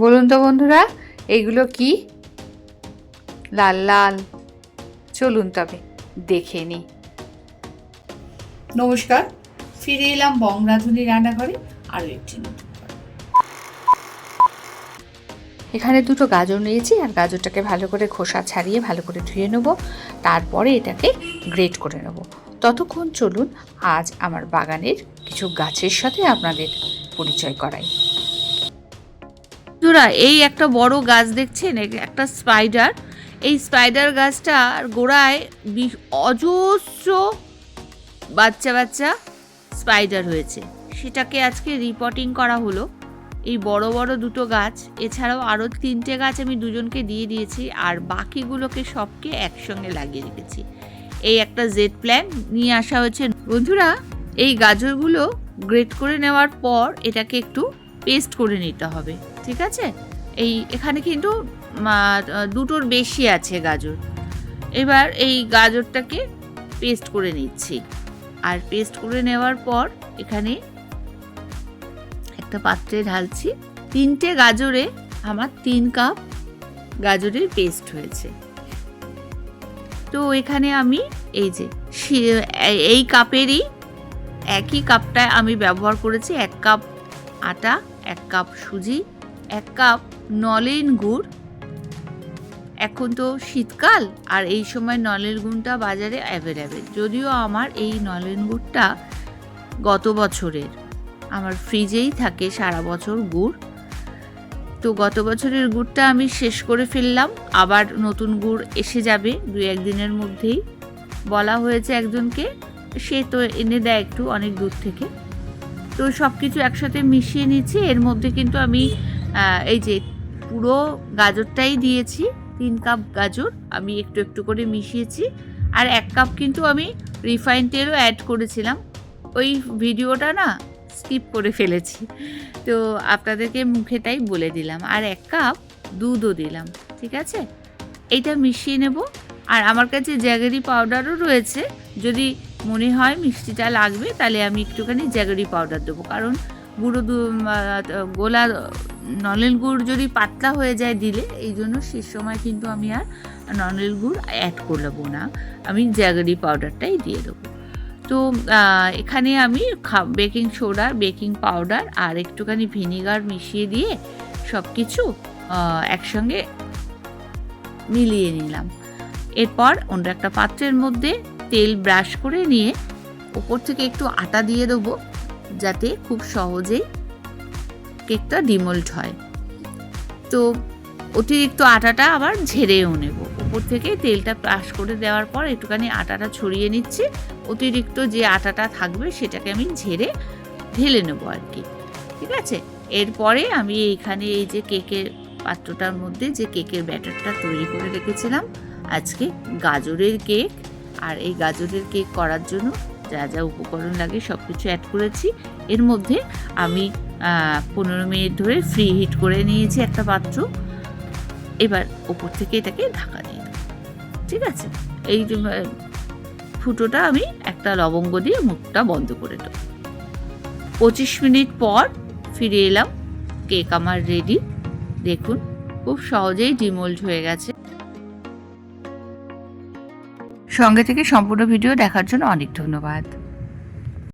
বলুন তো বন্ধুরা, এইগুলো কি? লাল লাল। চলুন তবে দেখে নিই। নমস্কার, ফিরে এলাম বং রাঁধুনি রান্নাঘরে আরও একটি নতুন পর্বে। এখানে দুটো গাজর নিয়েছি, আর গাজরটাকে ভালো করে খোসা ছাড়িয়ে ভালো করে ধুয়ে নেব। তারপরে এটাকে গ্রেট করে নেব। ততক্ষণ চলুন আজ আমার বাগানের কিছু গাছের সাথে আপনাদের পরিচয় করাই। বন্ধুরা, এই একটা বড় গাছ দেখছেন, একটা স্পাইডার। এই স্পাইডার গাছটার গোড়ায় অজস্র বাচ্চা বাচ্চা স্পাইডার হয়েছে। সেটাকে আজকে রিপোর্টিং করা হলো। এই বড় বড় দুটো গাছ, এছাড়াও আরও 3টে গাছ আমি দুজনকে দিয়ে দিয়েছি, আর বাকিগুলোকে সবকে একসঙ্গে লাগিয়ে রেখেছি। এই একটা জেড প্ল্যান নিয়ে আসা হয়েছে। বন্ধুরা, এই গাজরগুলো গ্রেট করে নেওয়ার পর এটাকে একটু পেস্ট করে নিতে হবে, ঠিক আছে? এখানে কিন্তু দুটোর বেশি আছে গাজর। এবার এই গাজরটাকে পেস্ট করে নিচ্ছি। আর পেস্ট করে নেওয়ার পর এখানে একটা পাত্রে ঢালছি। 3টে গাজরে আমার 3 কাপ গাজরের পেস্ট হয়েছে। তো এখানে আমি এই কাপেরই একই কাপটায় আমি ব্যবহার করেছি 1 কাপ আটা, 1 কাপ সুজি, 1 কাপ নলেন গুড়। এখন তো শীতকাল, আর এই সময় নলেন গুড়টা বাজারে অ্যাভেলেবেল। যদিও আমার এই নলেন গুড়টা গত বছরের, আমার ফ্রিজেই থাকে সারা বছর গুড়। তো গত বছরের গুড়টা আমি শেষ করে ফেললাম। আবার নতুন গুড় এসে যাবে 2-1 দিনের মধ্যেই। বলা হয়েছে একজনকে, সে তো এনে দেয় একটু অনেক দূর থেকে। তো সব কিছু একসাথে মিশিয়ে নিচ্ছি। এর মধ্যে কিন্তু আমি এই যে পুরো গাজরটাই দিয়েছি। 3 কাপ গাজর আমি একটু একটু করে মিশিয়েছি। আর 1 কাপ কিন্তু আমি রিফাইন তেলও অ্যাড করেছিলাম। ওই ভিডিওটা না স্কিপ করে ফেলেছি, তো আপনাদেরকে মুখে তাই বলে দিলাম। আর 1 কাপ দুধও দিলাম, ঠিক আছে? এইটা মিশিয়ে নেব। আর আমার কাছে জ্যাগেরি পাউডারও রয়েছে। যদি মনে হয় মিষ্টিটা লাগবে তাহলে আমি একটুখানি জ্যাগেরি পাউডার দেবো, কারণ গোলা নলেন গুড় যদি পাতলা হয়ে যায় দিলে, এই জন্য শেষ সময় কিন্তু আমি আর নলেন গুড় অ্যাড করবো না, আমি জ্যাগেরি পাউডারটাই দিয়ে দেবো। তো এখানে আমি বেকিং সোডা, বেকিং পাউডার আর একটুখানি ভিনিগার মিশিয়ে দিয়ে সব কিছু একসঙ্গে মিলিয়ে নিলাম। এরপর অন্য একটা পাত্রের মধ্যে তেল ব্রাশ করে নিয়ে ওপর থেকে একটু আটা দিয়ে দেবো, যাতে খুব সহজেই কেকটা ডিমোল্ড হয়। তো অতিরিক্ত আটাটা আবার ঝেড়েও নেব। উপর থেকে তেলটা ব্রাশ করে দেওয়ার পর একটুখানি আটাটা ছড়িয়ে নিচ্ছি। অতিরিক্ত যে আটাটা থাকবে সেটাকে আমি ঝেড়ে ঢেলে নেবো আর কি, ঠিক আছে? এরপরে আমি এইখানে এই যে কেকের পাত্রটার মধ্যে যে কেকের ব্যাটারটা তৈরি করে রেখেছিলাম, আজকে গাজরের কেক, আর এই গাজরের কেক করার জন্য যা যা উপকরণ লাগে সব কিছু অ্যাড করেছি। এর মধ্যে আমি 15 মিনিট ধরে ফ্রি হিট করে নিয়েছি একটা পাত্র। এবার ওপর থেকে এটাকে ঢাকা দিয়ে দেবো, ঠিক আছে? এই ফুটোটা আমি একটা লবঙ্গ দিয়ে মুখটা বন্ধ করে দেবো। 25 মিনিট পর ফিরে এলাম। কেক আমার রেডি। দেখুন, খুব সহজেই ডিমোল্ড হয়ে গেছে। সঙ্গে থেকে সম্পূর্ণ ভিডিও দেখার জন্য অনেক ধন্যবাদ।